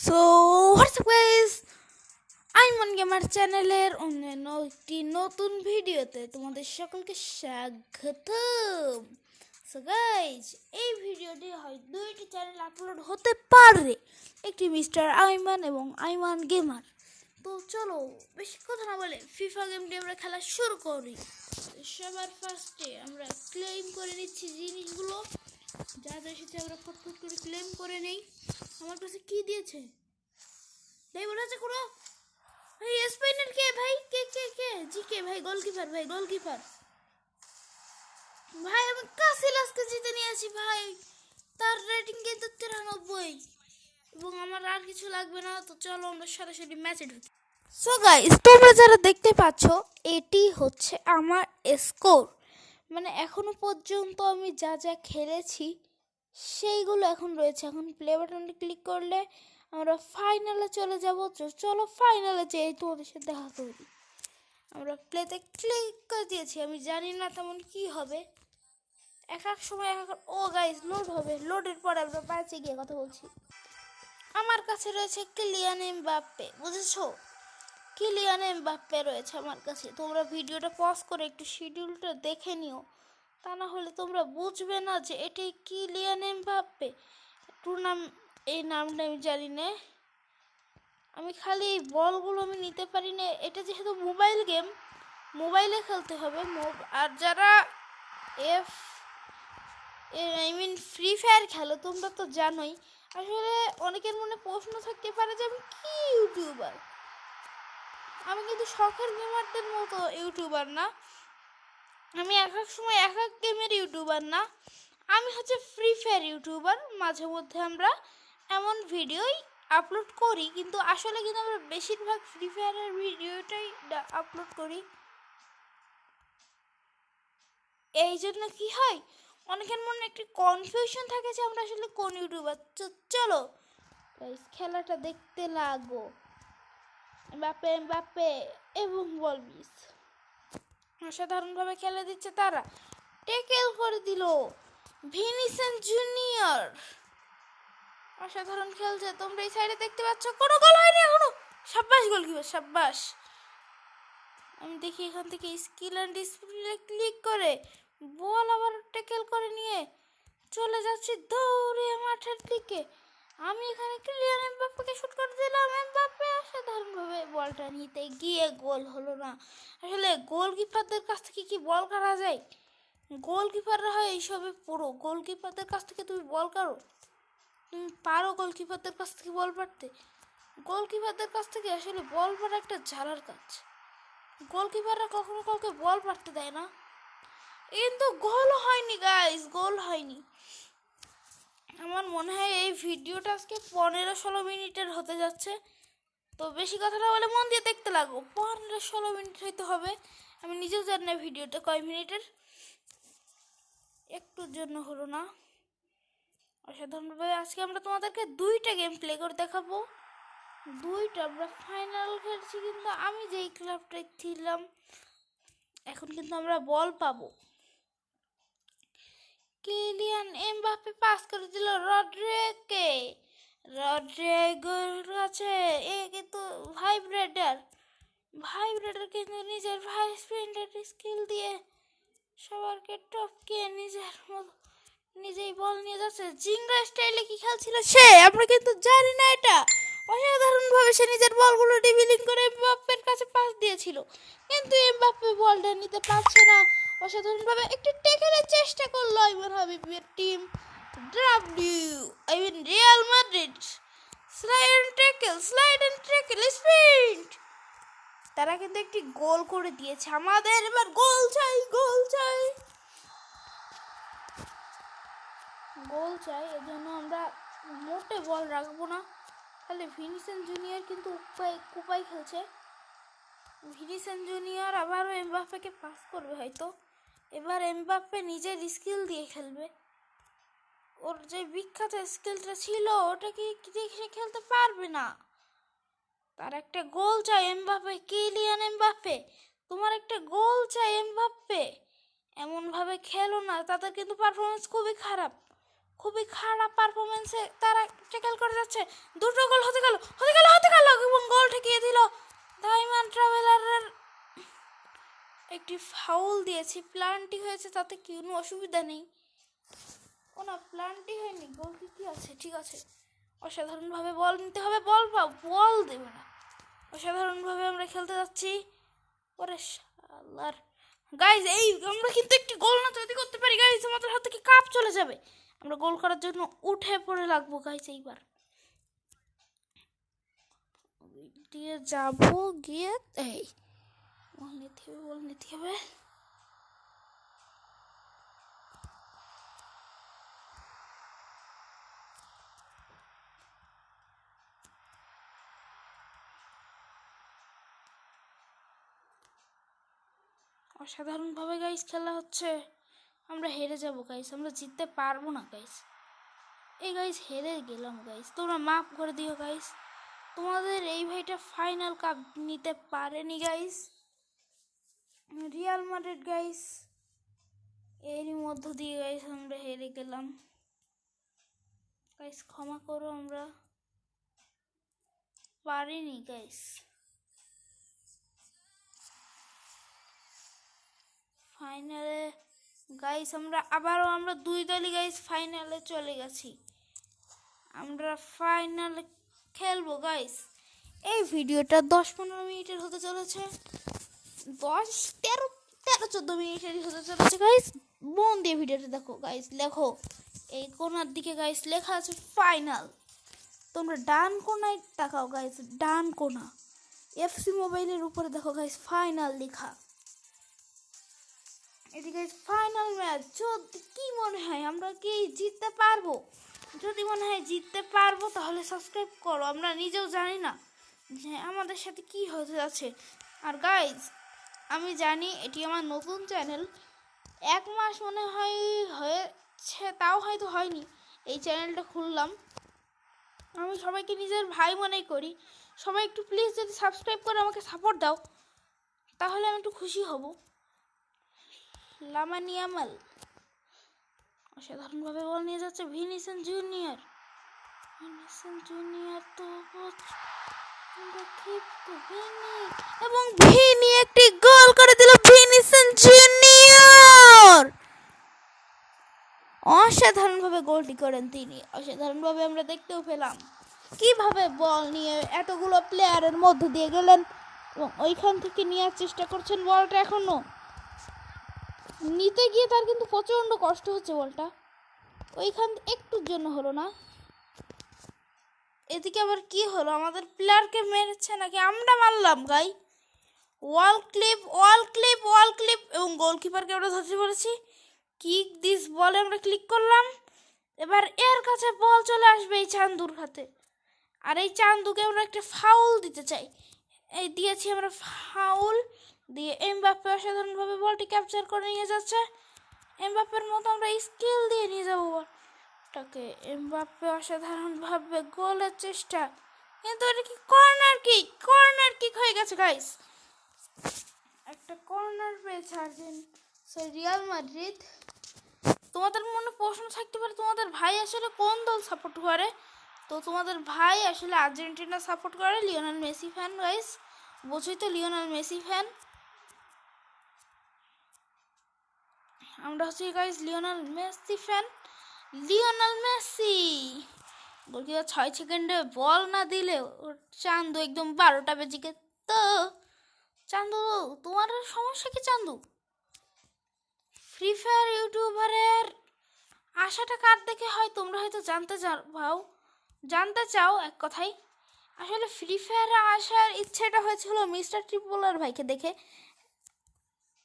So WhatsApp guys, আইমন gamer চ্যানেলের অন্যান্য একটি নতুন ভিডিওতে তোমাদের সকলকে স্বাগতম। সো গাইস, এই ভিডিওটি হয় দুইটি চ্যানেল আপলোড হতে পারে, একটি মিস্টার আইমান এবং আইমান গেমার। তো চলো বেশি কথা না বলে ফিফা গেমটি আমরা খেলা শুরু করি। সবার ফার্স্টে আমরা ক্লেম করে নিচ্ছি জিনিসগুলো, যা যা এসেছে আমরা ফটফট করে ক্লেম করে নেই। আমার কাছে কি দিয়েছে ভাই বলা আছে কোনো ভাই? স্পেনের কে ভাই? কে কে কে জি কে ভাই? গোলকিপার ভাই, গোলকিপার ভাই। আমি কাসিলাসকে জিতে নিয়েছি ভাই, তার রেটিং কিন্তু 93 এবং আমার আর কিছু লাগবে না। তো চলো আমরা সরাসরি ম্যাচে ঢুকি। সো গাইস, তোমরা যারা দেখতে পাচ্ছ এটি হচ্ছে আমার স্কোর, মানে এখনো পর্যন্ত আমি যা যা খেলেছি সেইগুলো এখন রয়েছে। এখন প্লে বাটনে ক্লিক করলে আমরা ফাইনালে চলে যাব। চলো ফাইনালে যেয়ে তোমাদের সাথে দেখা করি। আমরা প্লেতে ক্লিক করে দিয়েছি, আমি জানি না তেমন কি হবে, এক এক সময় এক এক। ও গাইস, লোড হবে, লোডের পরে আমরা ম্যাচে গিয়ে কথা বলছি। আমার কাছে রয়েছে কিলিয়ান এমবাপ্পে, বুঝেছো? কিলিয়ান এমবাপ্পে রয়েছে আমার কাছে। তোমরা ভিডিওটা পজ করে একটু শিডিউলটা দেখে নিও, তা না হলে তোমরা বুঝবে না যে এটাই কিলিয়ান এমবাপ্পে। এই নামটা আমি জানি না, আমি খালি এই বলগুলো আমি নিতে পারি না। এটা যেহেতু মোবাইল গেম, মোবাইলে খেলতে হবে। আর যারা ফ্রি ফায়ার খেলো তোমরা তো জানোই। আসলে অনেকের মনে প্রশ্ন থাকতে পারে যে আমি কি ইউটিউবার। আমি কিন্তু শখের গেমারদের মতো ইউটিউবার না, আমি এক এক সময় এক এক গেমের ইউটিউবার না, আমি হচ্ছে ফ্রি ফায়ার ইউটিউবার। মাঝে মধ্যে আমরা এমন ভিডিওই আপলোড করি, কিন্তু আসলে কিন্তু আমরা বেশিরভাগ ফ্রি ফায়ারের ভিডিওটাই আপলোড করি। এই জন্য কি হয়, অনেকের মনে একটি কনফিউশন থাকে যে আমরা আসলে কোন ইউটিউবার। চলো খেলাটা দেখতে লাগো। বাপে বাপে এবং বলবিস অসাধারণভাবে খেলে দিচ্ছে তারা, টেকেল করে দিল ভিনিসিয়াস জুনিয়র, অসাধারণ খেলছে। তোমরা এই সাইডে দেখতে পাচ্ছ কোনো গোল হয়নি এখনো। সাব্বাস গোলকিপার, সাব্বাস। আমি দেখি এখান থেকে স্কিল অ্যান্ড ডিসপ্লে ক্লিক করে বল আবার টেকেল করে নিয়ে চলে যাচ্ছি দৌড়ে মাঠের দিকে। আমি এখানে কিলিয়ান এমবাপ্পেকে শুট করে দিলাম। এমবাপ্পে অসাধারণভাবে বলটা নিতে গিয়ে গোল হলো না। আসলে গোলকিপারদের কাছ থেকে কি বল কাড়া যায়? গোলকিপাররা হয় এইসবে পুরো। গোলকিপারদের কাছ থেকে তুমি বল কাড়ো? তুমি পারো গোলকিপারদের কাছ থেকে বল পাড়তে? গোলকিপারদের কাছ থেকে আসলে বল পাড়া একটা ঝাড়ার কাজ। গোলকিপাররা কখনো কাউকে বল পাড়তে দেয় না। কিন্তু গোল হয়নি গাইস, গোল হয়নি। আমার মনে হয় এই ভিডিওটা আজকে 15-16 মিনিটের হতে যাচ্ছে। তো বেশি কথা না বলে মন দিয়ে দেখতে লাগো। 15-16 মিনিট হইতে হবে, আমি নিজেও জানি না ভিডিওটা কয় মিনিটের। একটুর জন্য হলো না। অসাধারণভাবে আজকে আমরা তোমাদেরকে দুইটা গেম প্লে করে দেখাবো। দুইটা আমরা ফাইনাল খেলছি, কিন্তু আমি যেই ক্লাবটায় ছিলাম এখন কিন্তু আমরা বল পাবো। কিলিয়ান এমবাপ্পে পাস করে দিল রড্রিগোকে। রড্রিগোর কাছে এ কিন্তু ভাইব্রেটার কিন্তু নিজের ভাইস প্রিন্টেড স্কিল দিয়ে সবারকে টপকে নিজের মতো নিজেই বল নিয়ে যাচ্ছে। জিঙ্গা স্টাইলে কি খেলছিল সে আমরা কিন্তু জানি না। এটা অসাধারণভাবে সে নিজের বলগুলো ডিভিলিং করে এমবাপ্পের কাছে পাস দিয়েছিল, কিন্তু এমবাপ্পে বলটা নিতে পারছে না। অসাধারণভাবে একটি টেকেলের চেষ্টা করলো আইমান হাবিবের team Real Madrid. Slide and tackle sprint. তারা কিন্তু একটি গোল করে দিয়েছে। আমাদের এবার গোল চাই, গোল চাই, গোল চাই। এজন্য আমরা মোটে বল রাখবো না। তাহলে ভিনিসিয়াস জুনিয়র কিন্তু কুপাই খেলছে। ভিনিসিয়াস জুনিয়র আবারও এমবাপ্পেকে পাস করবে হয়তো। এবার এমবাপ্পে নিজের স্কিল দিয়ে খেলবে। ওর যে বিখ্যাত স্কিলটা ছিল ওটা কি সে খেলতে পারবে না। তার একটা গোল চাই এমবাপ্পে। কিলিয়ান এমবাপ্পে, তোমার একটা গোল চাই এমবাপ্পে। এমনভাবে খেলো না, তাদের কিন্তু পারফরমেন্স খুবই খারাপ, খুবই খারাপ পারফরমেন্সে তারা ট্যাকেল করে যাচ্ছে। দুটো গোল হতে গেল এবং গোল ঠেকিয়ে দিল। ডায়মন্ড ট্রাভেলারের একটি ফাউল দিয়েছি, প্লান্টি হয়েছে, তাতে কোনো অসুবিধা নেই। ও না, প্লান্টি হয়নি, গোল কি আছে, ঠিক আছে। অসাধারণভাবে বল নিতে হবে, বল দেবে না। অসাধারণভাবে আমরা খেলতে যাচ্ছি। ওরে শালার গাইজ, এই আমরা কিন্তু একটি গোল না তৈরি করতে পারি গাইজ, আমাদের হাত থেকে কাপ চলে যাবে। আমরা গোল করার জন্য উঠে পড়ে লাগবো গাইজ। এইবার দিয়ে যাব, গিয়ে এই বল নিতে হবে। অসাধারণভাবে গাইস খেলা হচ্ছে। আমরা হেরে যাব গাইস, আমরা জিততে পারবো না গাইস। এই গাইস হেরে গেলাম গাইস, তোমরা মাফ করে দিও গাইস। তোমাদের এই ভাইটা ফাইনাল কাপ নিতে পারেনি গাইস, রিয়াল মাদ্রিদ গাইস। এরই মধ্য দিয়ে গাইস আমরা হেরে গেলাম গাইস, ক্ষমা করো, আমরা পারিনি গাইস। ফাইনালে গাইস আমরা দুই দলই গাইস ফাইনালে চলে গেছি। আমরা ফাইনালে খেলবো গাইস। এই ভিডিওটা 10-15 মিনিটের হতে চলেছে, 13-14 মিনিটেরই হতে চলেছে গাইস। মন দিয়ে ভিডিওটা দেখো গাইস। লেখো এই কোনার দিকে গাইস লেখা আছে ফাইনাল। তোমরা ডান কোনায় তাকাও গাইস, ডান কোনা এফসি মোবাইলের উপরে দেখো গাইস ফাইনাল লেখা। এদিকে ফাইনাল ম্যাচ। যদি কি মনে হয় আমরা কি জিততে পারবো? যদি মনে হয় জিততে পারবো তাহলে সাবস্ক্রাইব করো। আমরা নিজেও জানি না যে আমাদের সাথে কি হতে যাচ্ছে। আর গাইজ, আমি জানি এটি আমার নতুন চ্যানেল, 1 মাস মনে হয় হয়েছে, তাও হয়তো হয়নি এই চ্যানেলটা খুললাম। আমি সবাইকে নিজের ভাই মনেই করি। সবাই একটু প্লিজ যদি সাবস্ক্রাইব করে আমাকে সাপোর্ট দাও তাহলে আমি একটু খুশি হব। লামানি ইয়ামাল অসাধারণভাবে বল নিয়ে যাচ্ছে। ভিনিসিয়াস জুনিয়র তো এবং ভিনি একটি গোল করে দিল। ভিনিসিয়াস জুনিয়র অসাধারণভাবে গোলটি করেন তিনি। অসাধারণভাবে আমরা দেখতেও পেলাম কিভাবে বল নিয়ে এতগুলো প্লেয়ারের মধ্য দিয়ে গেলেন এবং ওইখান থেকে নেওয়ার চেষ্টা করছেন বলটা। এখনো নিতে গিয়ে তার কিন্তু প্রচণ্ড কষ্ট হচ্ছে, বলটা ওইখান একটুর জন্য হলো না। এদিকে আবার কি হলো, আমাদের প্লেয়ারকে মেরেছে নাকি আমরা মারলাম গাই। ওয়াল ক্লিপ এবং গোলকিপারকে আমরা ধরতে পেরেছি। কিক দিস বলে আমরা ক্লিক করলাম। এবার এর কাছে বল চলে আসবে এই চান্দুর হাতে, আর এই চান্দুকে আমরা একটা ফাউল দিতে চাই। এই দিয়েছি আমরা ফাউল দিয়ে। এমবাপ্পে অসাধারণভাবে বলটি ক্যাপচার করে নিয়ে যাচ্ছে। এমবাপ্পের মতো আমরা স্কিল দিয়ে নিয়ে যাবো বলটাকে। এমবাপ্পে অসাধারণভাবে গোলের চেষ্টা, কিন্তু এটা কি কর্নার কিক হয়ে গেছে গাইস। একটা কর্নার পেয়েছে রিয়াল মাদ্রিদ। তোমাদের মনে প্রশ্ন থাকতে পারে তোমাদের ভাই আসলে কোন দল সাপোর্ট করে। তো তোমাদের ভাই আসলে আর্জেন্টিনা সাপোর্ট করে, লিওনেল মেসি ফ্যান গাইস। বোঝোই তো, লিওনেল মেসি ফ্যান। আমরা হচ্ছে guys Lionel Messi fan. Lionel Messi goalkeeper 6 সেকেন্ডে বল না দিলে ওর চান্দু একদম 12টা বেজে গে। তো চান্দু, তোমার সমস্যা কি চান্দু? ফ্রি ফায়ার ইউটিউবারের আশাটা কার দেখে হয় তোমরা হয়তো জানতে চাও। এক কথাই আসলে ফ্রি ফায়ারে আসার ইচ্ছেটা হয়েছিল মিস্টার ট্রিপলার ভাইকে দেখে।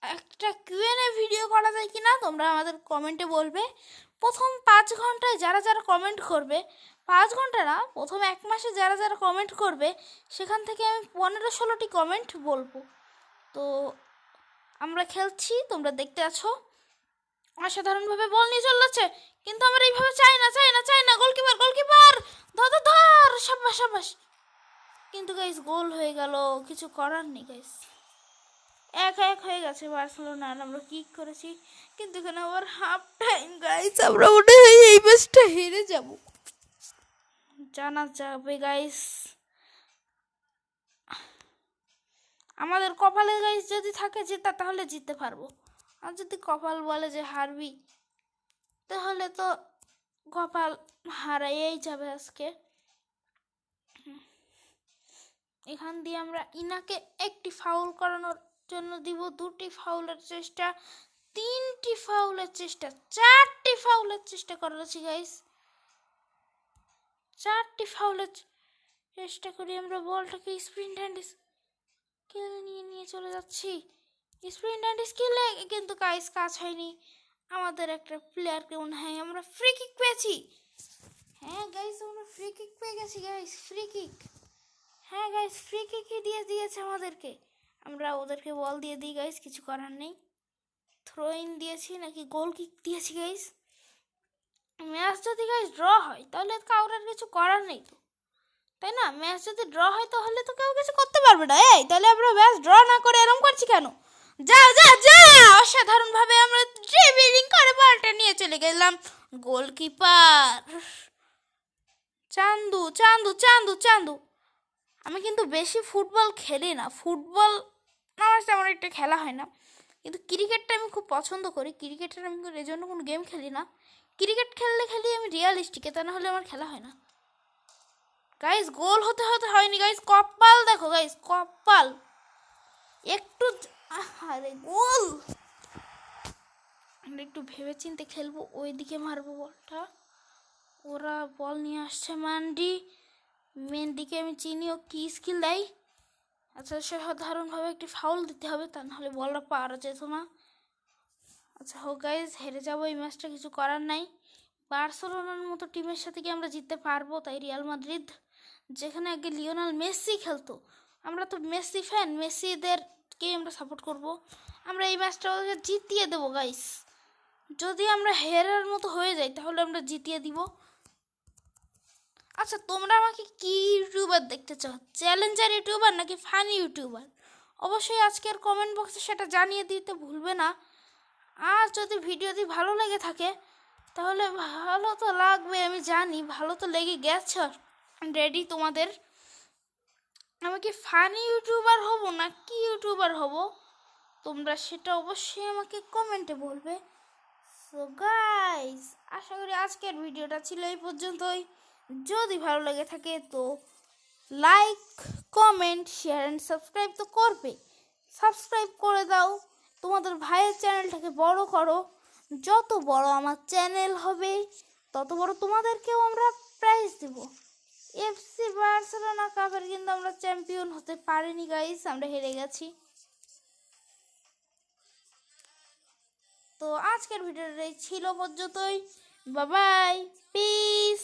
একটা কিউএনএ ভিডিও করা যায় কি না তোমরা আমাদের কমেন্টে বলবে। প্রথম 5 ঘন্টায় যারা কমেন্ট করবে, 5 ঘন্টা না, প্রথম 1 মাসে যারা কমেন্ট করবে সেখান থেকে আমি 15-16টি কমেন্ট বলবো। তো আমরা খেলছি, তোমরা দেখতে আছো। অসাধারণভাবে বল নিয়ে চলে যাচ্ছে, কিন্তু আমরা এইভাবে চাই না। গোলকিপার ধর সাবাস। কিন্তু গাইস গোল হয়ে গেল, কিছু করার নেই গাইস। 1-1 হয়ে গেছে বার্সেলোনা, আর আমরা কিক করেছি, কিন্তু এখানে আবার হাফ টাইম গাইস, আমরা মনে হয় এই ম্যাচটা হেরে যাব, জানা যাবে গাইস। আমাদের কপালে গাইস যদি থাকে জেতা তাহলে জিততে পারবো, আর যদি কপাল বলে যে হারবি তাহলে তো কপাল হারাইয়েই যাবে আজকে। এখান দিয়ে আমরা ইনাকে একটি ফাউল করানোর জন্য দিব, 2টি ফাউলের চেষ্টা, 3টি ফাউলের চেষ্টা, 4টি ফাউলের চেষ্টা করেছি গাইস, 4টি ফাউলের চেষ্টা করি আমরা বলটাকে স্প্রিন্ট অ্যান্ড স্কিল নিয়ে চলে যাচ্ছি, স্প্রিন্ট অ্যান্ড স্কিলে কিন্তু গাইস কাজ হয়নি, আমাদের একটা প্লেয়ারকে মনে হয় আমরা ফ্রি কিক পেয়েছি। হ্যাঁ গাইস, আমরা ফ্রি কিক পেয়ে গেছি গাইস, ফ্রি কিক। হ্যাঁ গাইস, ফ্রি কিকই দিয়েছে আমাদেরকে, আমরা ওদেরকে বল দিয়ে দিই গাইস, কিছু করার নেই। থ্রো ইন দিয়েছি নাকি গোল কিক দিয়েছি গাইস। ম্যাচ যদি গাইস ড্র হয় তাহলে কাউরের কিছু করার নেই তো, তাই না? ম্যাচ যদি ড্র হয় তাহলে তো কেউ কিছু করতে পারবে না। এই তাহলে আমরা ম্যাচ ড্র না করে এরকম করছি কেন? যা যা যা, অসাধারণভাবে আমরা ড্রিবলিং করে বলটা নিয়ে চলে গেলাম। গোলকিপার চান্দু চান্দু চান্দু চান্দু। আমি কিন্তু বেশি ফুটবল খেলি না, ফুটবল আমার তেমন একটা খেলা হয় না, কিন্তু ক্রিকেটটা আমি খুব পছন্দ করি। ক্রিকেটের আমি এই জন্য কোনো গেম খেলি না, ক্রিকেট খেললে খেলি আমি রিয়ালিস্টিকে, তা না হলে আমার খেলা হয় না গাইস। গোল হতে হয়নি গাইস, কপাল দেখো গাইস, কপাল একটু, আরে গোল। আমরা একটু ভেবে চিন্তে খেলবো, ওইদিকে মারবো বলটা, ওরা বল নিয়ে আসছে। মেন্ডিকে আমি চিনি, ও কি স্কিল দেয়। আচ্ছা, সাধারণভাবে একটি ফাউল দিতে হবে, তা নাহলে বলটা পাওয়া যেত না। আচ্ছা হোক গাইজ, হেরে যাবো এই ম্যাচটা, কিছু করার নাই। বার্সেলোনার মতো টিমের সাথে কি আমরা জিততে পারবো? তাই রিয়াল মাদ্রিদ, যেখানে আগে লিওনেল মেসি খেলতো, আমরা তো মেসি ফ্যান, মেসিদেরকেই আমরা সাপোর্ট করব। আমরা এই ম্যাচটা ওদেরকে জিতিয়ে দেবো গাইস। যদি আমরা হেরার মতো হয়ে যাই তাহলে আমরা জিতিয়ে দিব। আচ্ছা, তোমরা আমাকে কি ইউটিউবার দেখতে চাও, চ্যালেঞ্জার ইউটিউবার নাকি ফানি ইউটিউবার? অবশ্যই আজকের কমেন্ট বক্সে সেটা জানিয়ে দিতে ভুলবে না। আর যদি ভিডিওটি ভালো লেগে থাকে তাহলে, ভালো তো লাগবে আমি জানি, ভালো তো লেগে গেছে রেডি তোমাদের। আমি কি ফানি ইউটিউবার হব না কি ইউটিউবার হব, তোমরা সেটা অবশ্যই আমাকে কমেন্টে বলবে। সো গাইস, আশা করি আজকের ভিডিওটা ছিল এই পর্যন্তই। যদি ভালো লেগে থাকে তো like, comment, share and subscribe তো করবে, সাবস্ক্রাইব করে দাও। তোমাদের ভাইয়ের চ্যানেলটাকে বড় করো, যত বড় আমার চ্যানেল হবে তত বড় তোমাদেরকেও আমরা প্রাইজ দেব। এফসি বার্সেলোনা কাপের কিন্তু আমরা চ্যাম্পিয়ন হতে পারিনি গাইস, আমরা হেরে গেছি। তো আজকের ভিডিওটাই ছিল পর্যন্তই, বাই বাই, পিস।